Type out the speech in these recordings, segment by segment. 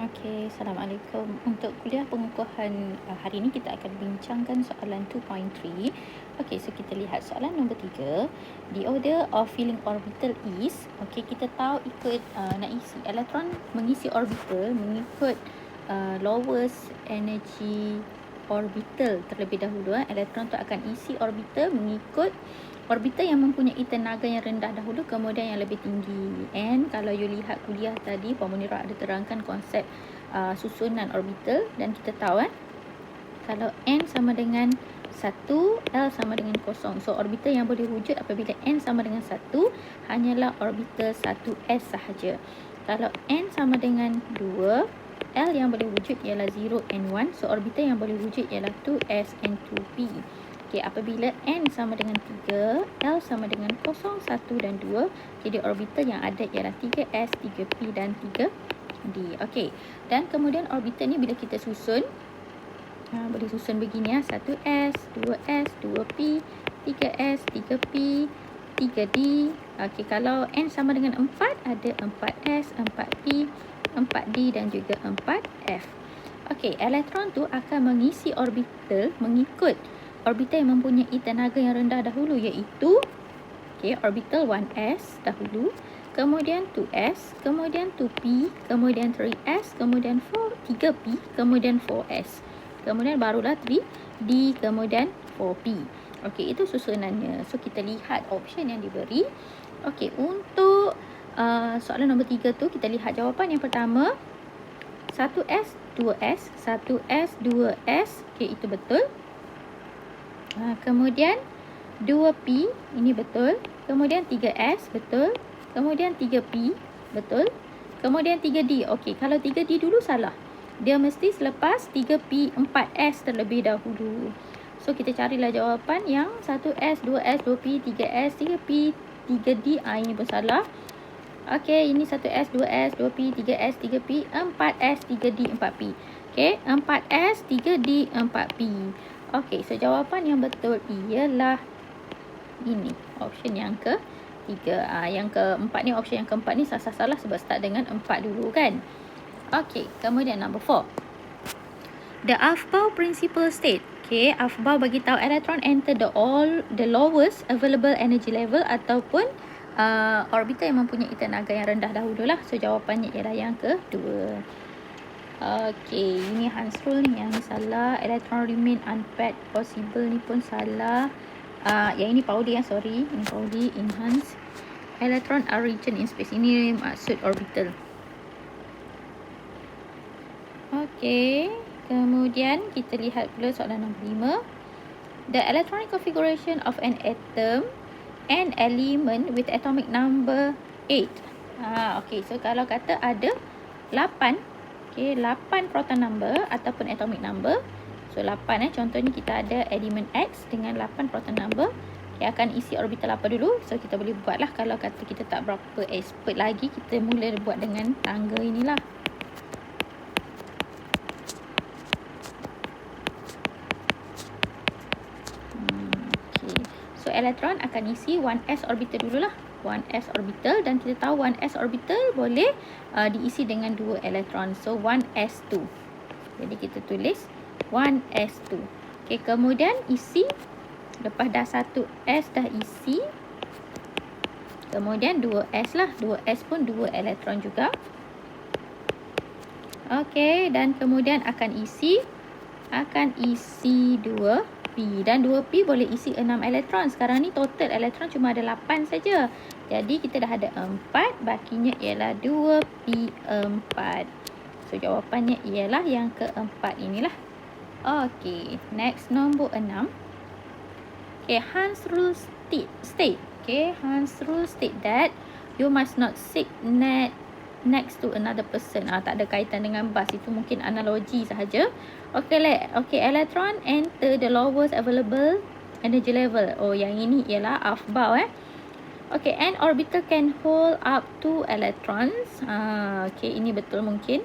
Okey, Assalamualaikum. Untuk kuliah pengukuhan hari ini kita akan bincangkan soalan 2.3. Okey, so kita lihat soalan nombor 3. The order of filling orbital is, okey, kita tahu ikut nak isi elektron mengisi orbital mengikut lowest energy orbital terlebih dahulu. Elektron tu akan isi orbital mengikut orbital yang mempunyai tenaga yang rendah dahulu, kemudian yang lebih tinggi. And kalau you lihat kuliah tadi, Puan Munirah ada terangkan konsep susunan orbital, dan kita tahu kalau n sama dengan 1, L sama dengan 0. So orbital yang boleh wujud apabila n sama dengan 1 hanyalah orbital 1s sahaja. Kalau n sama dengan 2, L yang boleh wujud ialah 0 and 1. So orbital yang boleh wujud ialah 2s and 2p. Okay, apabila n sama dengan 3, L sama dengan 0, 1 dan 2, jadi orbital yang ada ialah 3s, 3p dan 3d. Okey, dan kemudian orbital ni bila kita susun, boleh susun begini 1s, 2s, 2p, 3s, 3p, 3d. Okey, kalau n sama dengan 4, ada 4s, 4p, 4d dan juga 4f. Okey, elektron tu akan mengisi orbital mengikut orbital yang mempunyai tenaga yang rendah dahulu, iaitu orbital 1s dahulu, kemudian 2s, kemudian 2p, kemudian 3s, kemudian 3p, kemudian 4s, kemudian barulah 3d, kemudian 4p. Okey, itu susunannya. So kita lihat option yang diberi. Okey, untuk soalan nombor 3 tu kita lihat jawapan yang pertama, 1s, 2s, 1s, 2s. Okey, itu betul. Kemudian 2p, ini betul. Kemudian 3s, betul. Kemudian 3p, betul. Kemudian 3d. Okey, kalau 3d dulu salah. Dia mesti selepas 3p, 4s terlebih dahulu. So kita carilah jawapan yang 1s, 2s, 2p, 3s, 3p, 3d. Ini pun salah. Okey, ini 1s, 2s, 2p, 3s, 3p, 4s, 3d, 4p. Okey, 4s, 3d, 4p. Okey, so jawapan yang betul ialah ini, option yang ketiga. Yang keempat ni, option yang keempat ni salah sebab start dengan 4 dulu kan. Okey, kemudian number 4. The Aufbau principle state. Okey, Aufbau bagi tahu elektron enter the lowest available energy level ataupun orbital yang mempunyai tenaga yang rendah dahululah. So jawapannya ialah yang kedua. Okey, ini Hans rule ni yang salah. Electron remain unpaired possible ni pun salah. Yang ini Pauli sorry. Ini Pauli in Hans. Electron are region in space. Ini maksud orbital. Okey, kemudian kita lihat pula soalan nombor 5. The electronic configuration of an atom and element with atomic number 8. Okey, so kalau kata ada 8, 8 proton number ataupun atomic number. So 8 contohnya kita ada elemen X dengan 8 proton number. Akan isi orbital apa dulu? So kita boleh buatlah. Kalau kata kita tak berapa expert lagi, kita mula buat dengan tangga inilah. Okay. So elektron akan isi 1s orbital dululah. 1s orbital, dan kita tahu 1s orbital boleh diisi dengan 2 elektron. So 1s2. Jadi kita tulis 1s2. Okey, kemudian isi lepas dah 1s dah isi, kemudian 2s lah. 2s pun 2 elektron juga. Okey, dan kemudian akan isi 2p, dan 2p boleh isi 6 elektron. Sekarang ni total elektron cuma ada 8 saja. Jadi kita dah ada 4, bakinya ialah 2p4. So jawapannya ialah yang keempat inilah. Okey, next nombor 6. Okey, Hans rule state. Okey, Hans rule state that you must not sit next to another person. Tak ada kaitan dengan bas, itu mungkin analogi sahaja. Okey, electron enter the lowest available energy level. Yang ini ialah Aufbau. Okey, an orbital can hold up 2 electrons. Okey, ini betul mungkin.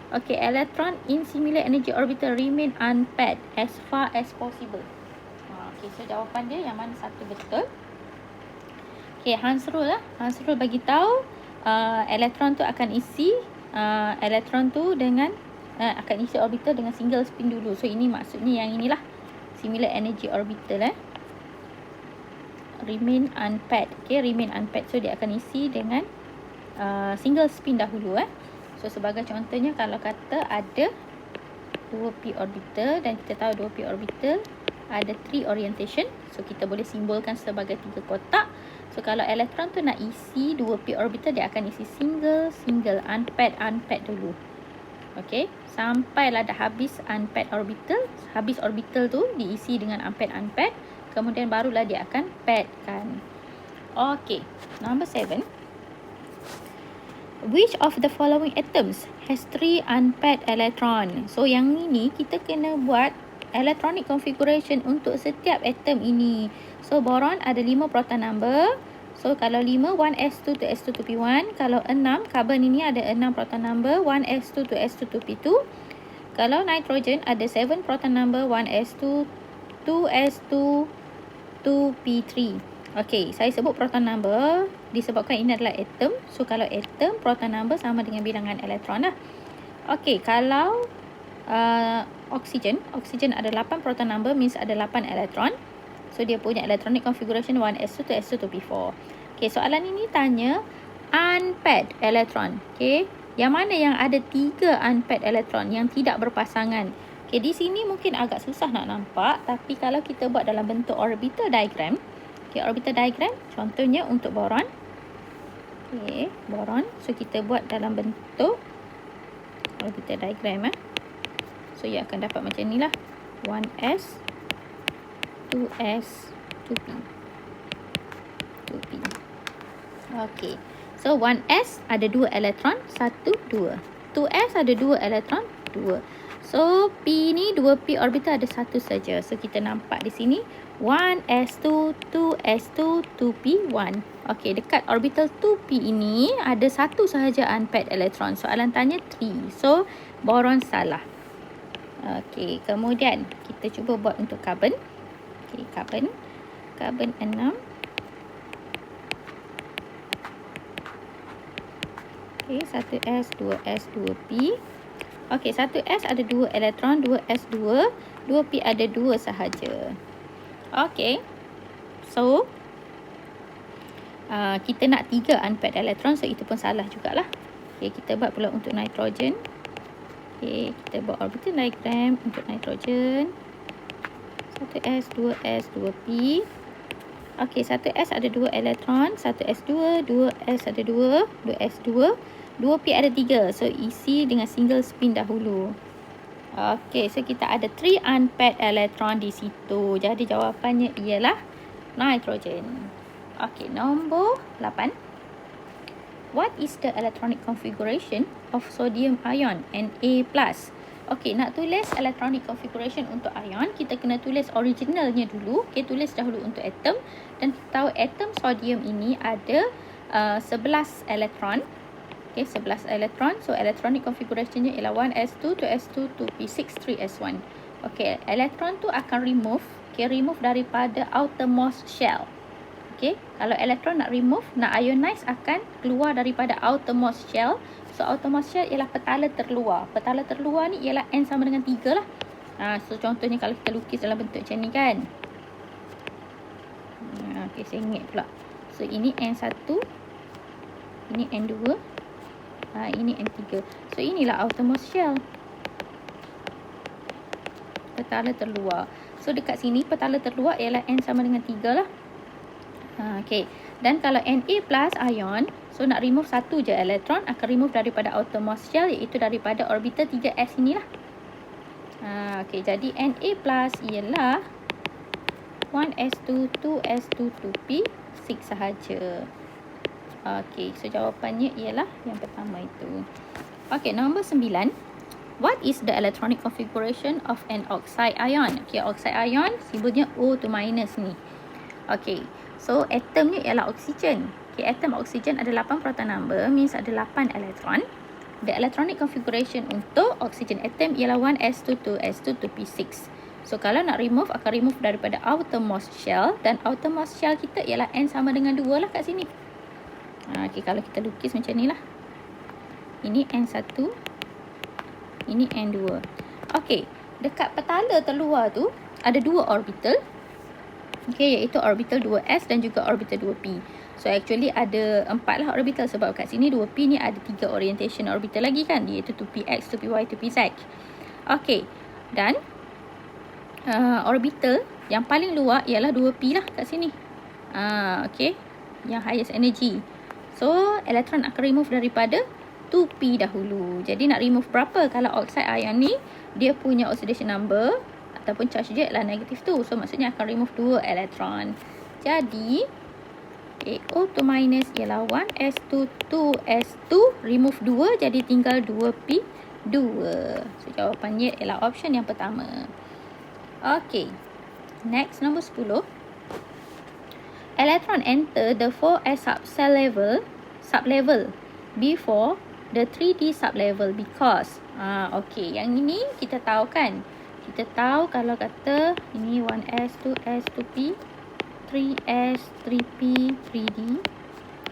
Okey, electron in similar energy orbital remain unpaired as far as possible. Okey, so jawapan dia yang mana satu betul? Okey, Hans rule Hans rule bagi tahu elektron tu akan isi elektron tu dengan akan isi orbital dengan single spin dulu. So ini maksudnya yang inilah similar energy orbital remain unpaired. Okay, remain unpaired. So dia akan isi dengan single spin dahulu. So sebagai contohnya, kalau kata ada 2p orbital dan kita tahu 2p orbital ada 3 orientation. So kita boleh simbolkan sebagai 3 kotak. So kalau elektron tu nak isi 2p orbital, dia akan isi single, unpaired dulu. Okey, sampailah dah habis unpaired orbital, habis orbital tu diisi dengan unpaired, kemudian barulah dia akan pairedkan. Okey, number 7. Which of the following atoms has 3 unpaired electron? So yang ini kita kena buat electronic configuration untuk setiap atom ini. So boron ada 5 proton number. So kalau 5, 1s2 to s2 to p1. Kalau 6, carbon ini ada 6 proton number, 1s2 to s2 to p2. Kalau nitrogen ada 7 proton number, 1s2, 2s2 to p3. Okey, saya sebut proton number disebabkan ini adalah atom. So kalau atom, proton number sama dengan bilangan elektron lah. Okey, kalau oksigen ada 8 proton number, means ada 8 elektron. So dia punya electronic configuration 1s2 to s2 to p4. Okey, soalan ini tanya unpaired elektron. Okey, yang mana yang ada 3 unpaired elektron yang tidak berpasangan? Okey, di sini mungkin agak susah nak nampak, tapi kalau kita buat dalam bentuk orbital diagram. Okey, orbital diagram contohnya untuk boron. Okey, boron. So kita buat dalam bentuk orbital diagram. So ia akan dapat macam ni lah. 1s, 2s, 2p. 2p. Okey. So 1s ada 2 elektron, 1, 2. 2s ada 2 elektron, 2. So p ni 2p orbital ada 1 saja. So kita nampak di sini 1s2, 2s2, 2p1. Okey, dekat orbital 2p ini ada 1 sahaja unpaired elektron. Soalan tanya 3. So boron salah. Okey, kemudian kita cuba buat untuk karbon. Okey, karbon 6. Okey, 1s, 2s, 2p. Okey, 1s ada 2 elektron, 2s 2, 2p ada 2 sahaja. Okey. So kita nak 3 unpaired elektron, so itu pun salah jugalah. Okey, kita buat pula untuk nitrogen. Okey, kita buat orbital diagram untuk nitrogen. 1s, 2s, 2p. Okey, 1s ada 2 elektron, 1s2, 2s ada 2, 2s2, 2p ada 3. So isi dengan single spin dahulu. Okey, so kita ada 3 unpaired elektron di situ. Jadi jawapannya ialah nitrogen. Okey, nombor 8. What is the electronic configuration of sodium ion Na+? Okey, nak tulis electronic configuration untuk ion, kita kena tulis originalnya dulu. Okey, tulis dahulu untuk atom. Dan kita tahu atom sodium ini ada 11 elektron. Okey, 11 elektron. So electronic configurationnya ialah 1s2, 2s2, 2p6, 3s1. Okey, elektron tu akan remove. Okey, remove daripada outermost shell. Okey, kalau elektron nak remove, nak ionize, akan keluar daripada outermost shell. So outermost shell ialah petala terluar. Petala terluar ni ialah N sama dengan 3 lah. So contohnya kalau kita lukis dalam bentuk macam ni kan. Okey, saya ingat pula. So ini N1, ini N2, ini N3. So inilah outermost shell. Petala terluar. So dekat sini petala terluar ialah N sama dengan 3 lah. Okey, dan kalau Na plus ion, so nak remove satu je elektron, akan remove daripada outermost shell, iaitu daripada orbital 3s inilah. Okey, jadi Na plus ialah 1s2, 2s2, 2p6 sahaja. Okey, so jawapannya ialah yang pertama itu. Okey, nombor 9. What is the electronic configuration of an oxide ion? Okey, oxide ion simbolnya O2- ni. Okey, so atomnya ialah oksigen. Okay, atom oksigen ada 8 proton number, means ada 8 elektron. The electronic configuration untuk oksigen atom ialah 1s2, 2s2, 2p6. So kalau nak remove, akan remove daripada outermost shell, dan outermost shell kita ialah N sama dengan 2 lah kat sini. Okey, kalau kita lukis macam ni lah. Ini N1, ini N2. Okey, dekat petala terluar tu ada 2 orbital. Okey, iaitu orbital 2s dan juga orbital 2p. So actually ada 4 lah orbital, sebab kat sini 2p ni ada 3 orientation orbital lagi kan, iaitu 2px, 2py, 2pz. Okey, dan orbital yang paling luar ialah 2p lah kat sini. Okey, yang highest energy. So elektron akan remove daripada 2p dahulu. Jadi nak remove berapa? Kalau oxide ion ni dia punya oxidation number ataupun charge dia adalah negatif 2. So maksudnya akan remove 2 elektron. Jadi AO2 minus ialah 1s2 2s2, remove 2 jadi tinggal 2p2. So jawapannya ialah option yang pertama. Okey. Next, nombor 10. Electron enter the 4s sublevel before the 3d sublevel because okey, yang ini kita tahu kan. Kita tahu kalau kata ini 1s, 2s, 2p, 3s, 3p, 3d.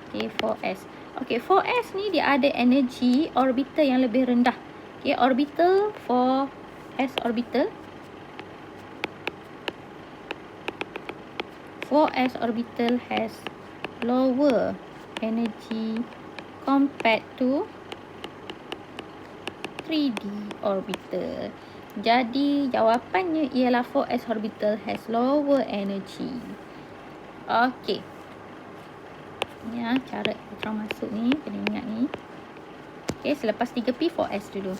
Okey, 4s. Okey, 4s ni dia ada energi orbital yang lebih rendah. Okey, orbital 4s orbital. 4s orbital has lower energy compared to 3d orbital. Jadi jawapannya ialah 4s orbital has lower energy. Okey. Ya, cara elektron masuk ni kena ingat ni. Okey, selepas 3p 4s dulu.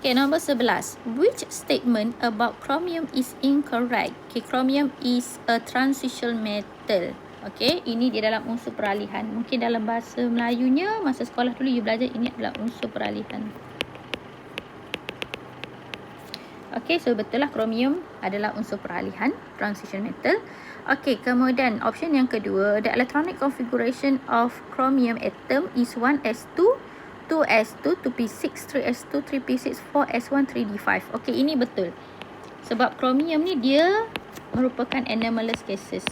Okay, nombor 11. Which statement about chromium is incorrect? Okay, chromium is a transition metal. Okay, ini dia dalam unsur peralihan. Mungkin dalam bahasa Melayunya, masa sekolah dulu you belajar ini adalah unsur peralihan. Okay, so betul lah chromium adalah unsur peralihan, transition metal. Okay, kemudian option yang kedua, the electronic configuration of chromium atom is 1s2, 2s2, 2p6, 3s2, 3p6, 4s1, 3d5. Okey, ini betul. Sebab chromium ni dia merupakan anomalous cases.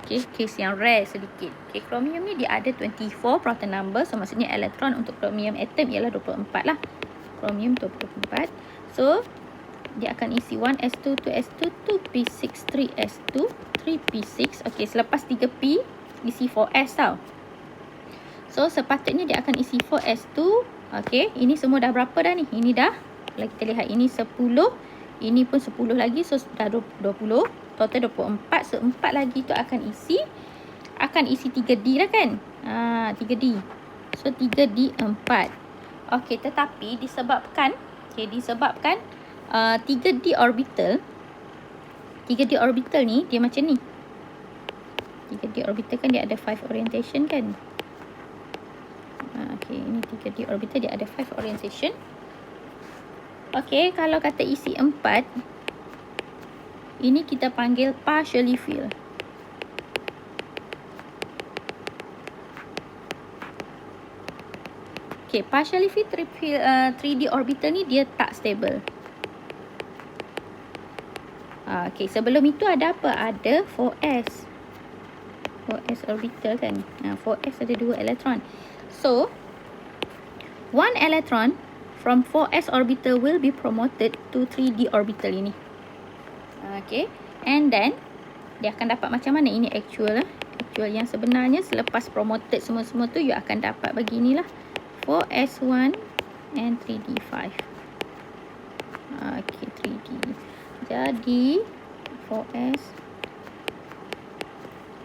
Okey, case yang rare sedikit. Okey, chromium ni dia ada 24 proton number. So maksudnya elektron untuk chromium atom ialah 24 lah. Chromium 24. So dia akan isi 1s2, 2s2, 2p6, 3s2, 3p6. Okey, selepas 3p isi 4s tau. So sepatutnya dia akan isi 4s2. Okey, ini semua dah berapa dah ni? Ini dah, kalau kita lihat ini 10, ini pun 10 lagi, so dah 20, total 24. So 4 lagi tu akan isi 3D lah kan? 3D. So 3D 4. Okey, tetapi disebabkan 3D orbital ni dia macam ni. 3D orbital kan dia ada 5 orientation kan? Okey, ini 3D orbital dia ada 5 orientation. Okey, kalau kata isi 4, ini kita panggil partially filled. Okey, partially filled 3D orbital ni dia tak stable. Okey, sebelum itu ada apa? Ada 4s. 4s orbital kan? 4s ada 2 elektron. So, 1 electron from 4s orbital will be promoted to 3d orbital ini. Okay. And then, dia akan dapat macam mana? Ini actual lah. Actual yang sebenarnya selepas promoted semua-semua tu, you akan dapat beginilah. 4s1 and 3d5. Okay, 3d. Jadi, 4s.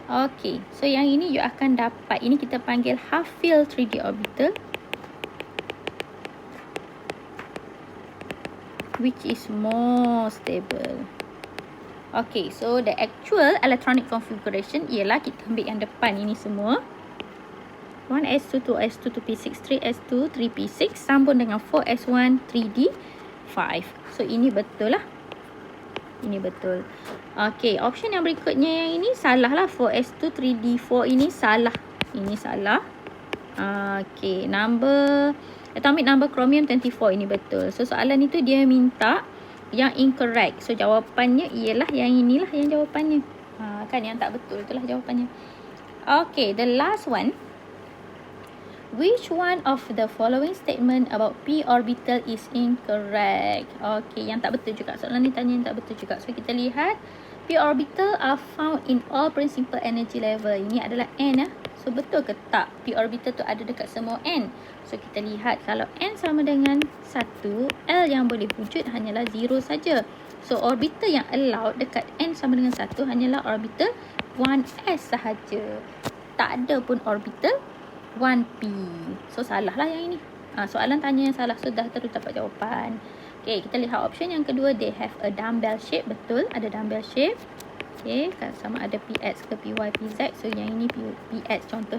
Okey, so yang ini you akan dapat, ini kita panggil half filled 3D orbital, which is more stable. Okey, so the actual electronic configuration ialah kita ambil yang depan ini semua. 1s2, 2s2, 2p6, 3s2, 3p6 sambung dengan 4s1, 3d5. So ini betul lah. Ini betul. Okey, option yang berikutnya yang ini salah lah. 4s2, 3d4 ini salah. Ini salah. Okey, atomic number chromium 24 ini betul. So soalan itu dia minta yang incorrect. So jawapannya ialah yang inilah yang jawapannya. Kan yang tak betul itulah jawapannya. Okey, the last one. Which one of the following statement about p orbital is incorrect? Okey, yang tak betul juga. Soalan ni tanya yang tak betul juga. So kita lihat p orbital are found in all principal energy level. Ini adalah n ya. So betul ke tak p orbital tu ada dekat semua n? So kita lihat kalau n sama dengan 1, L yang boleh wujud hanyalah 0 saja. So orbital yang allowed dekat n sama dengan 1 hanyalah orbital 1s sahaja. Tak ada pun orbital 1p. So salah lah yang ini. Soalan tanya yang salah. So dah terus dapat jawapan. Okay, kita lihat option yang kedua. They have a dumbbell shape. Betul, ada dumbbell shape. Okay, sama ada px ke py, pz. So yang ini px contoh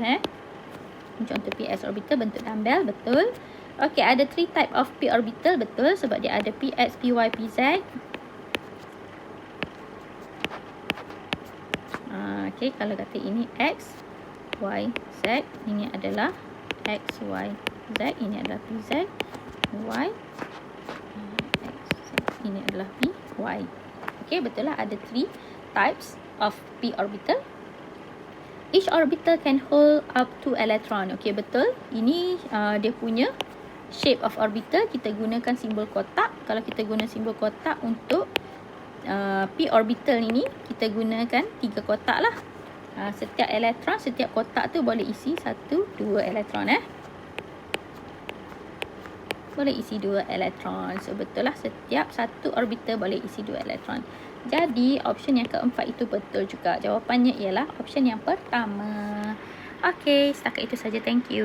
contoh px orbital bentuk dumbbell. Betul. Okay, ada 3 type of p orbital. Betul, sebab dia ada px, py, pz. Okay, kalau kata ini x, y, z, ini adalah x, y, z, ini adalah p, z, y, x, z, ini adalah p, y. Okay, betul lah, ada 3 types of p orbital. Each orbital can hold up 2 electron. Okay, betul. Ini dia punya shape of orbital. Kita gunakan simbol kotak. Kalau kita guna simbol kotak untuk p orbital ini, kita gunakan 3 kotak lah. Setiap elektron, setiap kotak tu boleh isi 1, 2 elektron boleh isi 2 elektron. So betul lah, setiap satu orbital boleh isi 2 elektron. Jadi option yang keempat itu betul juga. Jawapannya ialah option yang pertama. Okay, setakat itu saja. Thank you.